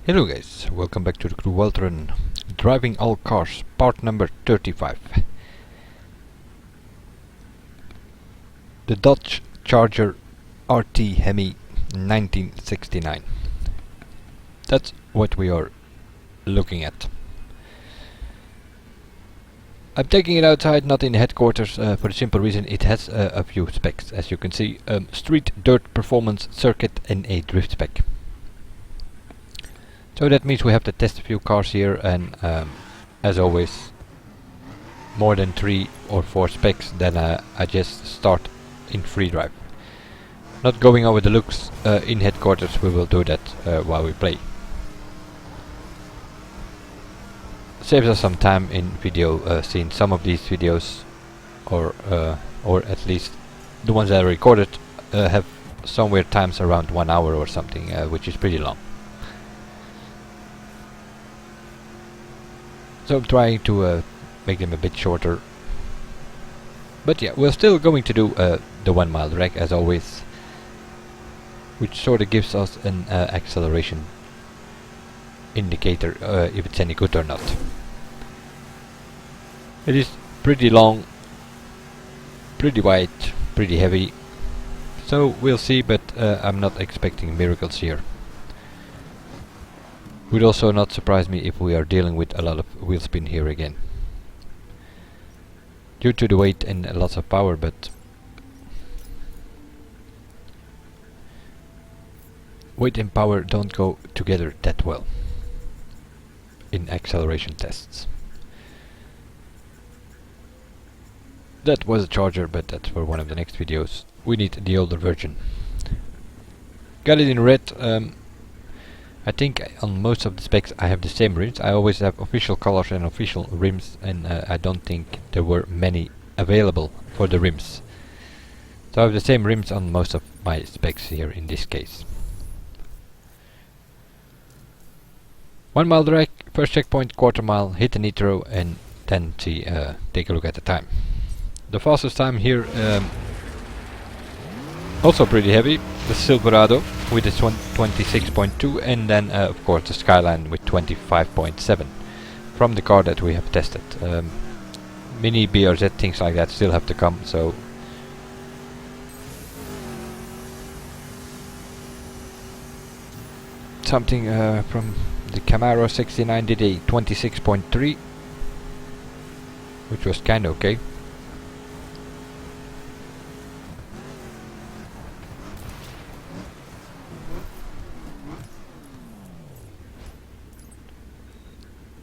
Hello guys, welcome back to the Crew Run. Driving all cars, part number 35. The Dodge Charger RT HEMI 1969. That's what we are looking at. I'm taking it outside, not in the headquarters, for the simple reason it has a few specs. As you can see, street dirt performance circuit and a drift spec. So that means we have to test a few cars here, and as always, more than 3 or 4 specs, then I just start in free drive. Not going over the looks in headquarters, we will do that while we play. Saves us some time in video, seeing some of these videos, or at least the ones that I recorded have somewhere times around 1 hour or something, which is pretty long. So I'm trying to make them a bit shorter. But yeah, we're still going to do the 1 mile drag as always, which sort of gives us an acceleration indicator if it's any good or not. It is pretty long, pretty wide, pretty heavy, so we'll see, but I'm not expecting miracles here. Would also not surprise me if we are dealing with a lot of wheelspin here again, due to the weight and lots of power, but weight and power don't go together that well in acceleration tests. That was a Charger, but that's for one of the next videos. We need the older version. Got it in red. I think on most of the specs I have the same rims. I always have official colors and official rims, and I don't think there were many available for the rims. So I have the same rims on most of my specs here in this case. 1 mile drag, first checkpoint, quarter mile, hit the nitro, and then take a look at the time. The fastest time here, also pretty heavy, the Silverado with its 26.2, and then of course the Skyline with 25.7 from the car that we have tested. Mini BRZ, things like that still have to come, so something from the Camaro 69 did a 26.3, which was kinda okay.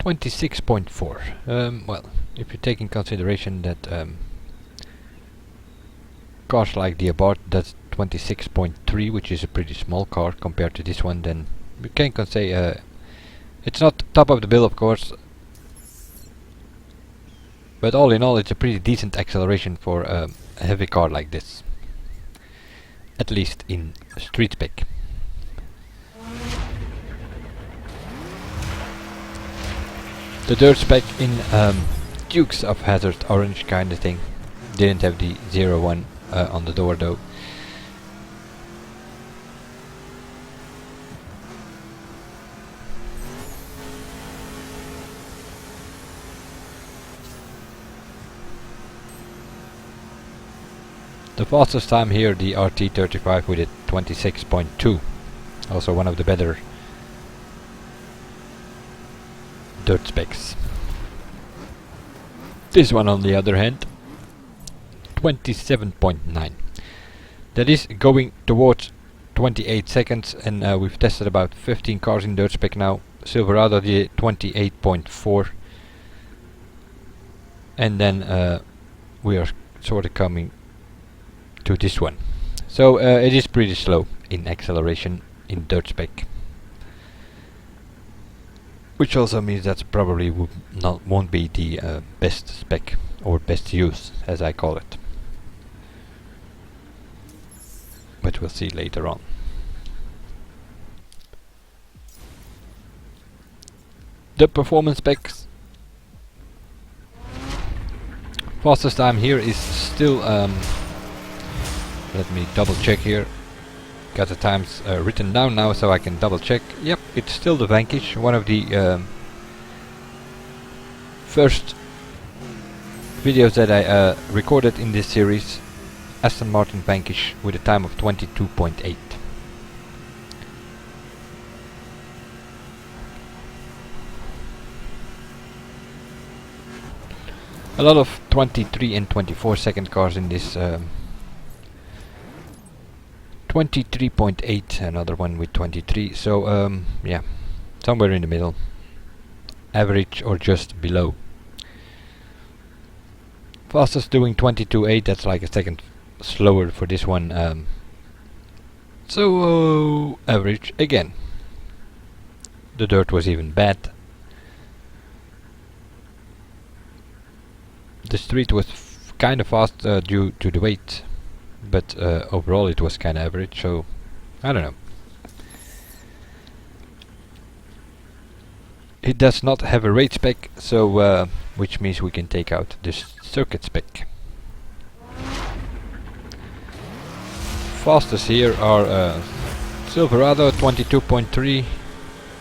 Well, if you take in consideration that cars like the Abarth does 26.3, which is a pretty small car compared to this one, then we can say it's not top of the bill, of course, but all in all it's a pretty decent acceleration for a heavy car like this, at least in street spec. The dirt spec in Dukes of Hazzard orange kind of thing. Didn't have the 01 on the door though. The fastest time here, the RT35 with a 26.2. Also one of the better dirt specs. This one on the other hand, 27.9. That is going towards 28 seconds, and we've tested about 15 cars in dirt spec now. Silverado did 28.4, and then we are sort of coming to this one. So it is pretty slow in acceleration in dirt spec, which also means that probably won't be the best spec or best use, as I call it. But we'll see later on. The performance specs. Fastest time here is still, let me double check here, got the times written down now so I can double check. Yep, it's still the Vanquish, one of the first videos that I recorded in this series. Aston Martin Vanquish with a time of 22.8. A lot of 23 and 24 second cars in this 23.8, another one with 23, so yeah, somewhere in the middle, average or just below. Fastest doing 22.8, that's like a second slower for this one, so average again. The dirt was even bad. The street was kind of fast due to the weight, but overall it was kind of average, so I don't know. It does not have a rate spec, so which means we can take out this circuit spec. Fastest here are Silverado 22.3,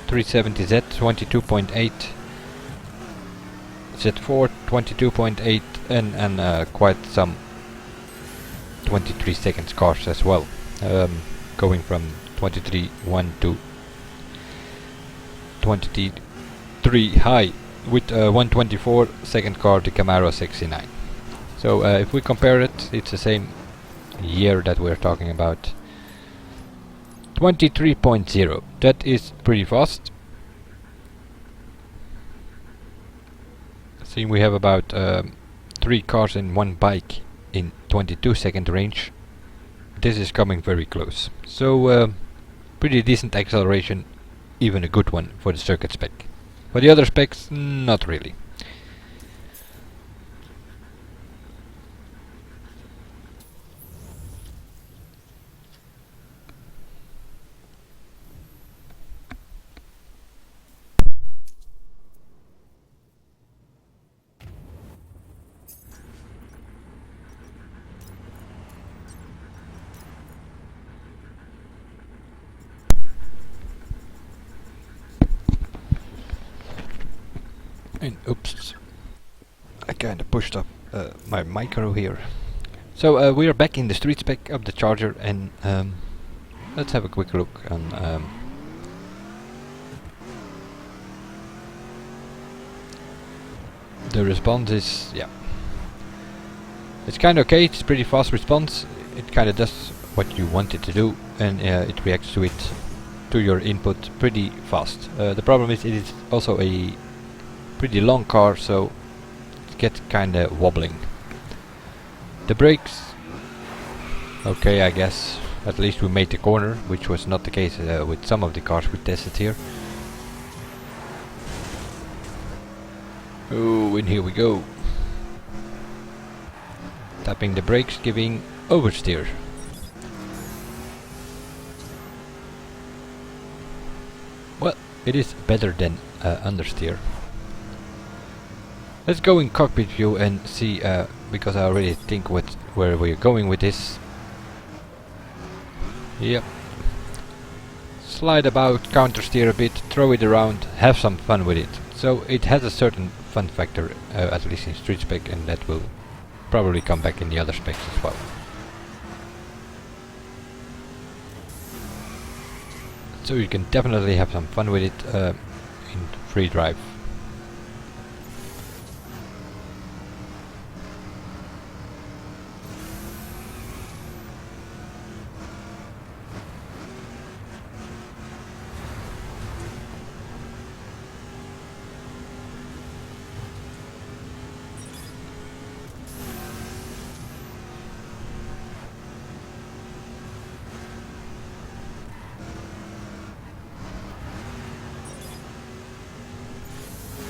370Z 22.8, Z4 22.8, and quite some 23 seconds cars as well, going from 23.1 to 23 high with 124 second car, the Camaro 69. So if we compare it, it's the same year that we're talking about. 23.0, that is pretty fast. See, we have about 3 cars in one bike in 22 second range. This is coming very close, so pretty decent acceleration, even a good one for the circuit spec. For the other specs, not really. And oops, I kinda pushed up my micro here. So we are back in the street spec of the Charger, and let's have a quick look on the response. Is, yeah, it's kinda okay, it's pretty fast response. It kinda does what you want it to do, and it reacts to it, to your input, pretty fast. The problem is it is also a pretty long car, so it gets kinda wobbling. The brakes, okay, I guess. At least we made the corner, which was not the case with some of the cars we tested here. Oh, and here we go. Tapping the brakes, giving oversteer. Well, it is better than understeer. Let's go in cockpit view and see, because I already think where we're going with this. Yep. Slide about, counter steer a bit, throw it around, have some fun with it. So it has a certain fun factor, at least in street spec, and that will probably come back in the other specs as well. So you can definitely have some fun with it in free drive.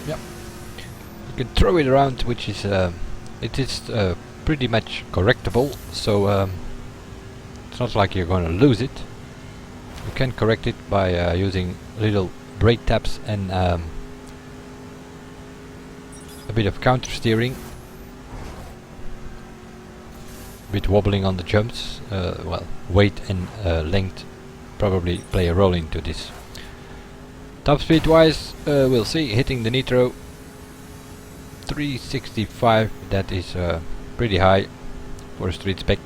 Yep. You can throw it around, which is it is pretty much correctable, so it's not like you're gonna lose it. You can correct it by using little brake taps and a bit of counter steering, a bit wobbling on the jumps, well, weight and length probably play a role into this. Top speed wise, we'll see. Hitting the nitro 365, that is pretty high for a street spec.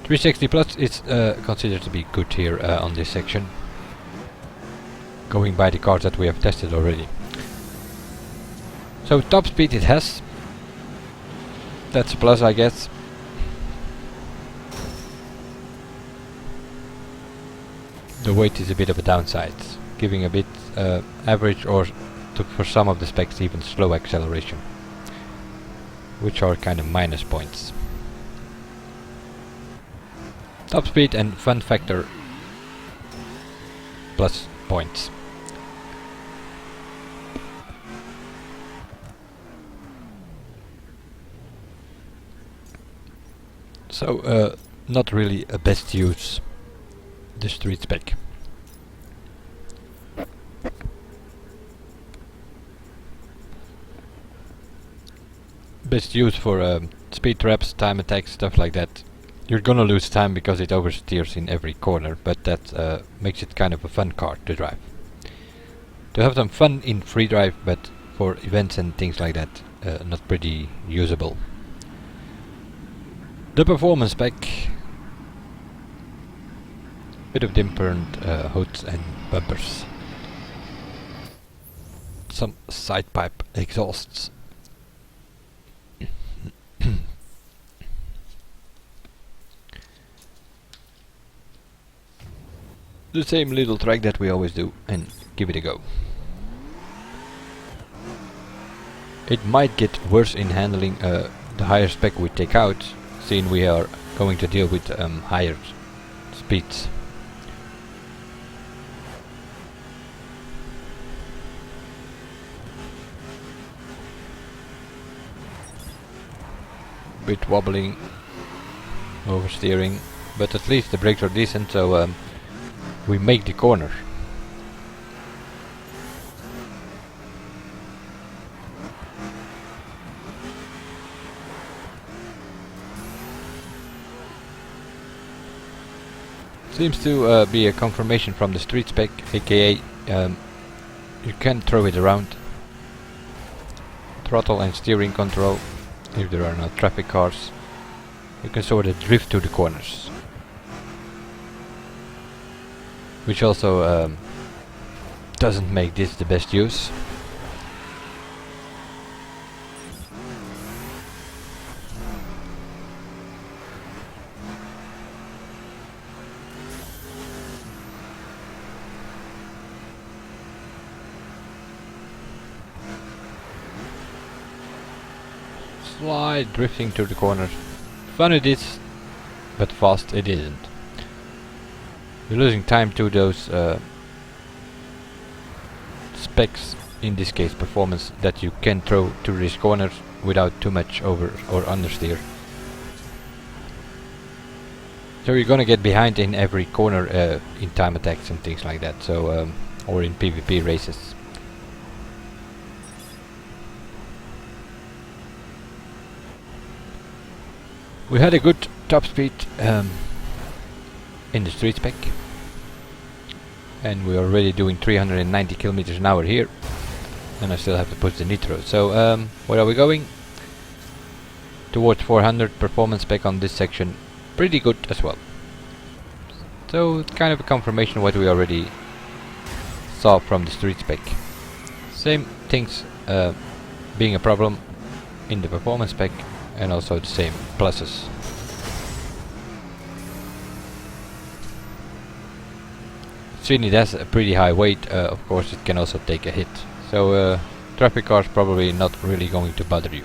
360 plus is considered to be good here on this section, going by the cars that we have tested already. So top speed it has. That's a plus, I guess. The weight is a bit of a downside, giving a bit average or for some of the specs even slow acceleration, which are kind of minus points. Top speed and fun factor plus points. So not really a best use, the street spec. Best use for speed traps, time attacks, stuff like that. You're gonna lose time because it oversteers in every corner, but that makes it kind of a fun car to drive. To have some fun in free drive, but for events and things like that, not pretty usable. The performance spec. Bit of dimpered hoods and bumpers. Some side pipe exhausts. The same little track that we always do, and give it a go. It might get worse in handling the higher spec we take out, seeing we are going to deal with higher speeds. Bit wobbling, oversteering, but at least the brakes are decent, so we make the corner. Seems to be a confirmation from the street spec, aka you can throw it around. Throttle and steering control, if there are no traffic cars. You can sort of drift to the corners, which also doesn't make this the best use. Slide drifting to the corners. Fun it is, but fast it isn't. You're losing time to those specs, in this case performance, that you can throw to these corners without too much over or understeer. So you're gonna get behind in every corner in time attacks and things like that, so or in PvP races. We had a good top speed in the street spec, and we're already doing 390 kilometers an hour here, and I still have to push the nitro. So where are we going? Towards 400 performance spec on this section. Pretty good as well. So it's kind of a confirmation of what we already saw from the street spec. Same things being a problem in the performance spec, and also the same pluses. Seeing it has a pretty high weight, of course it can also take a hit. So traffic cars probably not really going to bother you.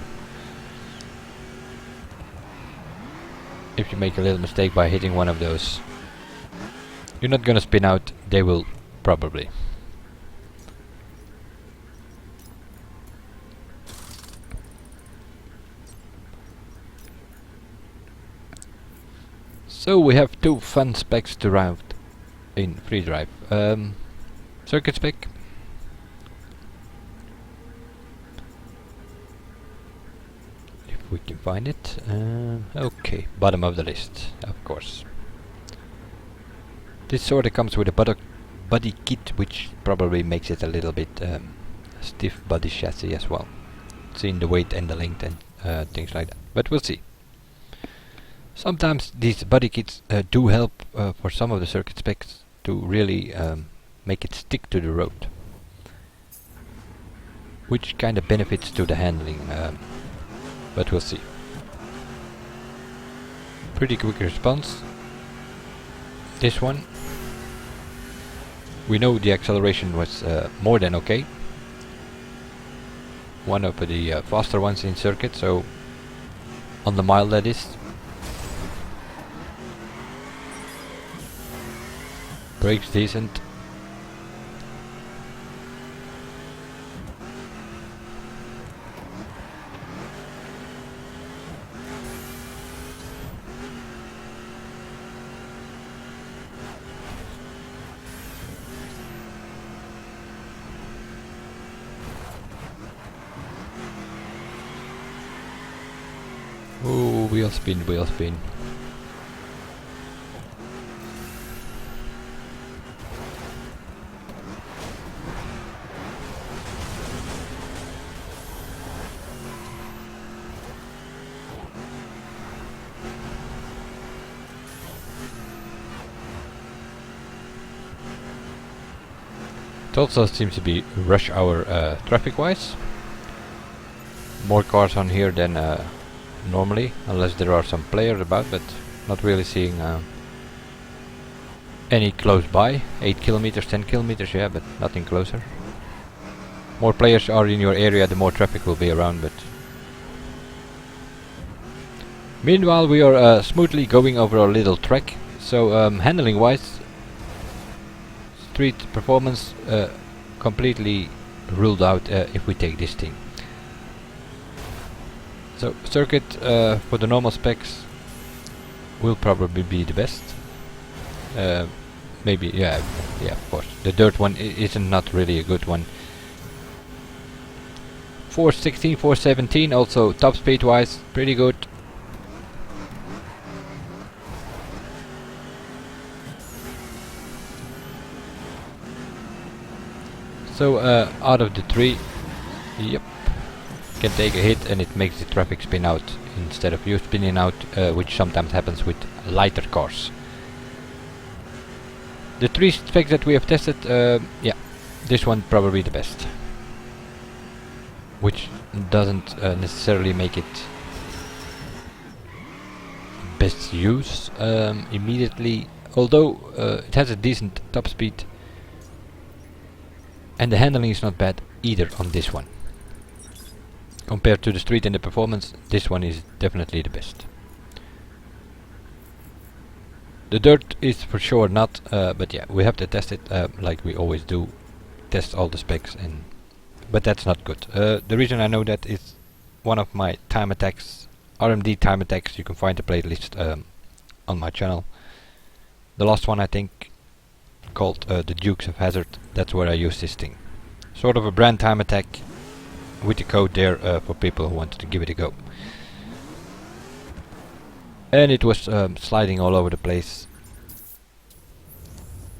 If you make a little mistake by hitting one of those, you're not gonna spin out, they will probably. So we have two fun specs derived in free drive. Circuit spec. If we can find it. Okay, bottom of the list, of course. This sort of comes with a body kit, which probably makes it a little bit stiff body chassis as well, seeing the weight and the length and things like that. But we'll see. Sometimes these body kits do help for some of the circuit specs to really make it stick to the road, which kind of benefits to the handling, but we'll see. Pretty quick response. This one, we know the acceleration was more than okay. One of the faster ones in circuit, so on the mile that is. Brakes decent. Oh, wheel spin, wheel spin. It also seems to be rush hour traffic-wise. More cars on here than normally, unless there are some players about, but not really seeing any close by. 8 kilometers, 10 kilometers, yeah, but nothing closer. More players are in your area, the more traffic will be around, but meanwhile we are smoothly going over our little track. So handling wise, street performance completely ruled out if we take this thing. So circuit for the normal specs will probably be the best. Maybe, yeah, of course. The dirt one isn't not really a good one. 416, 417, also top speed wise, pretty good. So out of the three, yep, can take a hit and it makes the traffic spin out instead of you spinning out, which sometimes happens with lighter cars. The three specs that we have tested, yeah, this one probably the best, which doesn't necessarily make it best use immediately, although it has a decent top speed. And the handling is not bad either on this one. Compared to the street and the performance, this one is definitely the best. The dirt is for sure not, but yeah, we have to test it like we always do. Test all the specs, but that's not good. The reason I know that is one of my time attacks, RMD time attacks. You can find the playlist on my channel. The last one I think, called the Dukes of Hazzard. That's where I use this thing. Sort of a brand time attack with the code there for people who wanted to give it a go. And it was sliding all over the place.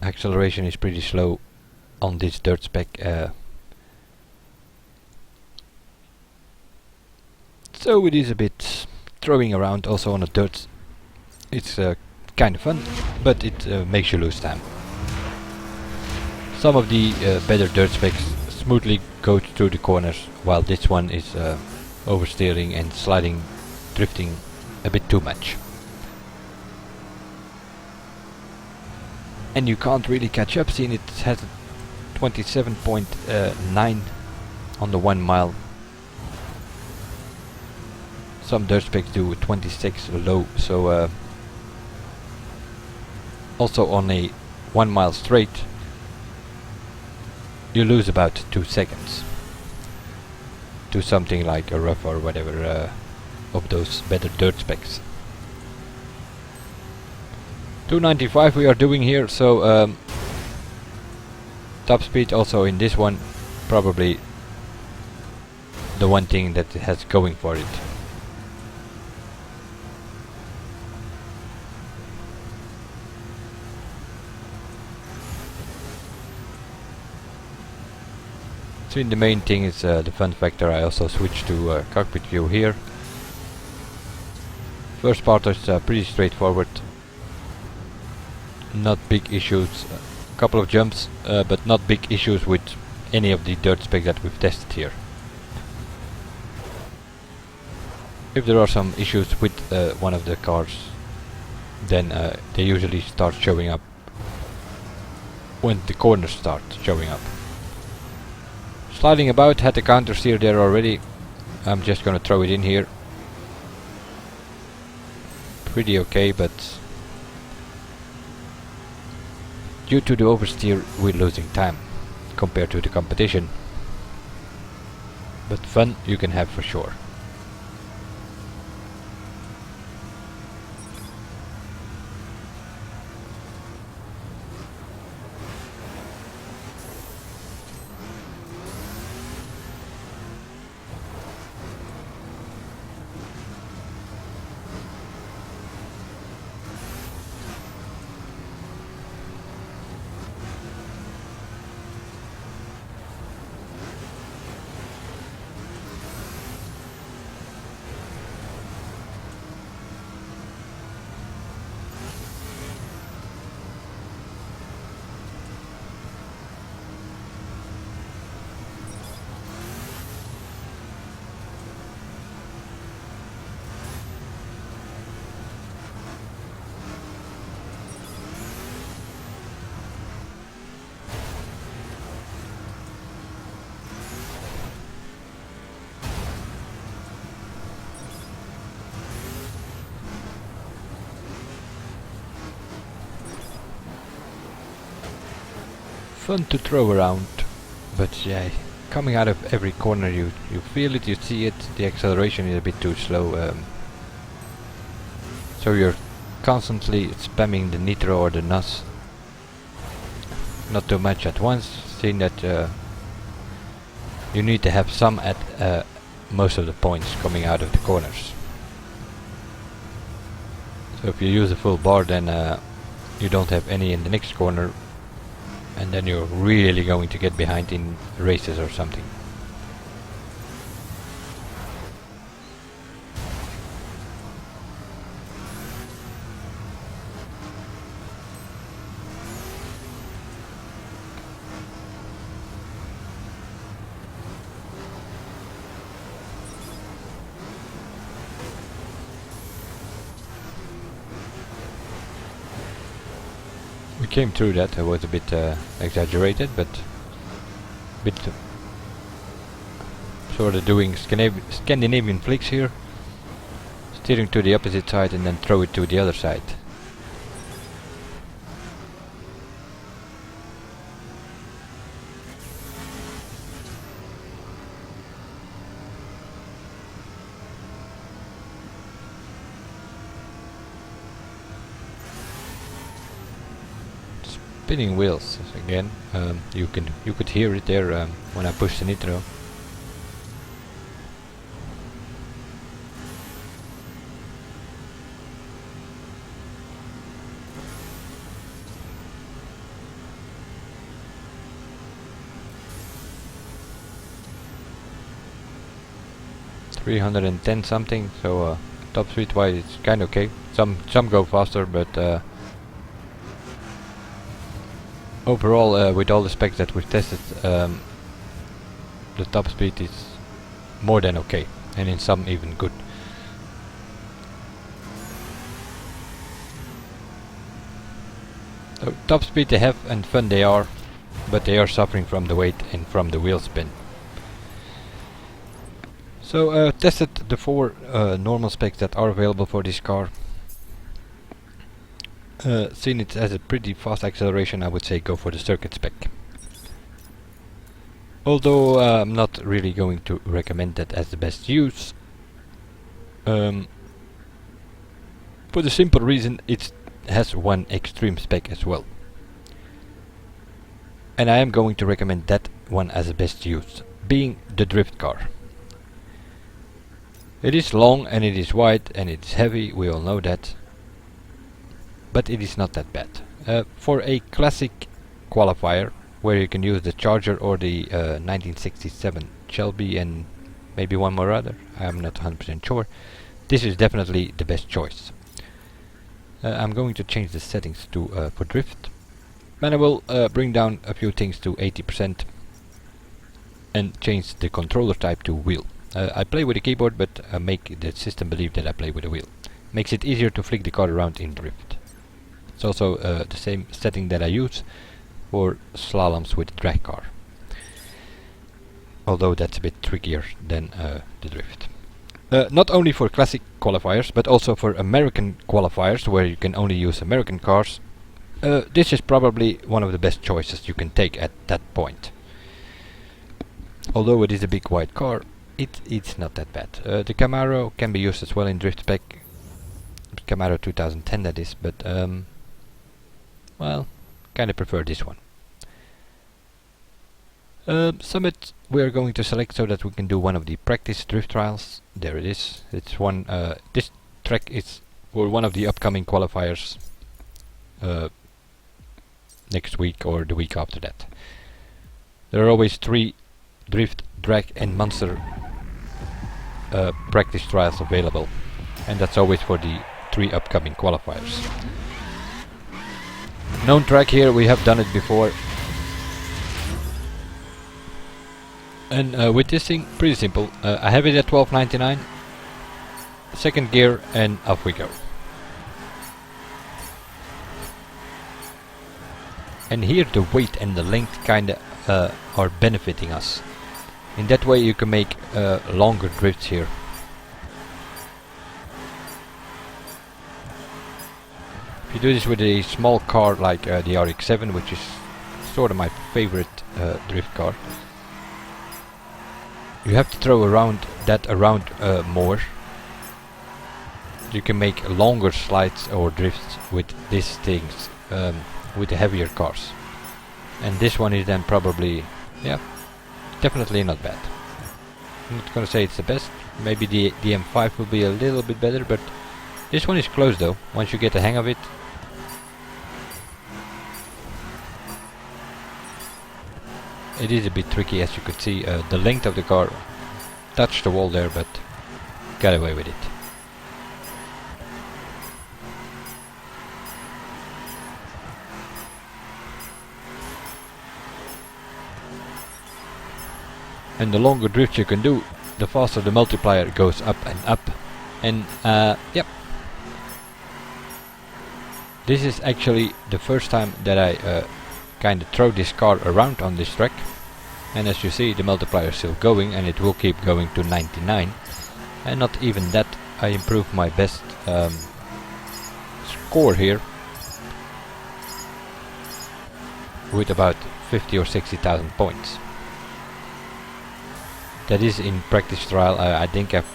Acceleration is pretty slow on this dirt spec. So it is a bit throwing around also on the dirt. It's kind of fun, but it makes you lose time. Some of the better dirt specs smoothly go through the corners, while this one is oversteering and sliding, drifting a bit too much. And you can't really catch up, seeing it has a 27.9 on the 1 mile. Some dirt specs do 26 low, so also on a 1 mile straight you lose about 2 seconds to something like a rough or whatever of those better dirt specs. 295 we are doing here, so top speed also in this one probably the one thing that it has going for it. So the main thing is the fun factor. I also switched to cockpit view here. First part is pretty straightforward. Not big issues. A couple of jumps, but not big issues with any of the dirt specs that we've tested here. If there are some issues with one of the cars, then they usually start showing up when the corners start showing up. Sliding about, had the counter steer there already. I'm just gonna throw it in here. Pretty okay, but due to the oversteer we're losing time compared to the competition. But fun you can have for sure. Fun to throw around, but yeah, coming out of every corner you feel it, you see it. The acceleration is a bit too slow, so you're constantly spamming the nitro or the NOS. Not too much at once, seeing that you need to have some at most of the points coming out of the corners. So if you use a full bar, then you don't have any in the next corner, and then you're really going to get behind in races or something. We came through that. It was a bit exaggerated, but a bit sort of doing Scandinavian flicks here, steering to the opposite side and then throw it to the other side. Spinning wheels again. You could hear it there when I pushed the nitro. $310 something, so top speed wise it's kind of okay. Some go faster, but overall, with all the specs that we've tested, the top speed is more than okay, and in some even good. So top speed they have and fun they are, but they are suffering from the weight and from the wheel spin. So tested the 4 normal specs that are available for this car. Seeing it as a pretty fast acceleration, I would say go for the circuit spec. Although I'm not really going to recommend that as the best use. For the simple reason it has one extreme spec as well. And I am going to recommend that one as the best use, being the drift car. It is long and it is wide and it is heavy, we all know that. But it is not that bad. For a classic qualifier where you can use the Charger or the 1967 Shelby and maybe one more other. I'm not 100% sure. This is definitely the best choice. I'm going to change the settings to for drift, and I will bring down a few things to 80% and change the controller type to wheel. I play with a keyboard, but make the system believe that I play with a wheel. Makes it easier to flick the car around in drift. It's also the same setting that I use for slaloms with the drag car, although that's a bit trickier than the drift. Not only for classic qualifiers, but also for American qualifiers, where you can only use American cars, this is probably one of the best choices you can take at that point. Although it is a big wide car, it's not that bad. The Camaro can be used as well in drift spec. Camaro 2010 that is, but well, kinda prefer this one. Summit we are going to select so that we can do one of the practice drift trials. There it is. It's one. This track is for one of the upcoming qualifiers next week or the week after that. There are always 3 drift, drag and monster practice trials available, and that's always for the 3 upcoming qualifiers. Known track here, we have done it before. And with this thing, pretty simple. I have it at 12.99, second gear, and off we go. And here the weight and the length kinda are benefiting us. In that way you can make longer drifts here. If you do this with a small car like the RX-7, which is sort of my favorite drift car, you have to throw that around more. You can make longer slides or drifts with these things, with the heavier cars. And this one is then probably, yeah, definitely not bad. I'm not gonna say it's the best. Maybe the M5 will be a little bit better, but this one is close though, once you get the hang of it. It is a bit tricky, as you could see. The length of the car touched the wall there, but got away with it. And the longer drift you can do, the faster the multiplier goes up and up. And yep. This is actually the first time that I kind of throw this car around on this track, and as you see the multiplier is still going, and it will keep going to 99, and not even that, I improved my best score here with about 50 or 60,000 points. That is in practice trial. I think I've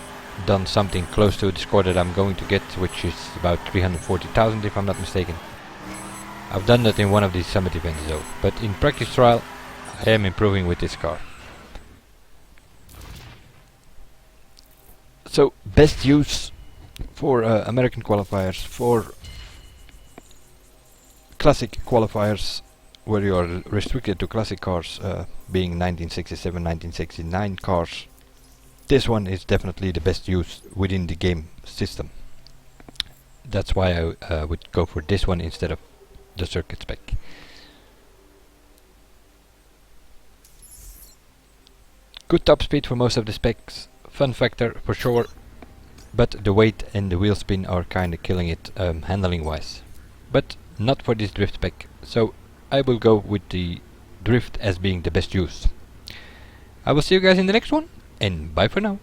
done something close to the score that I'm going to get, which is about 340,000 if I'm not mistaken. I've done that in one of these summit events though, but in practice trial I am improving with this car. So best use for American qualifiers, for classic qualifiers where you are restricted to classic cars, being 1967, 1969 cars. This one is definitely the best use within the game system. That's why I would go for this one instead of the circuit spec. Good top speed for most of the specs, fun factor for sure, but the weight and the wheel spin are kinda killing it handling wise. But not for this drift spec, so I will go with the drift as being the best use. I will see you guys in the next one, and bye for now.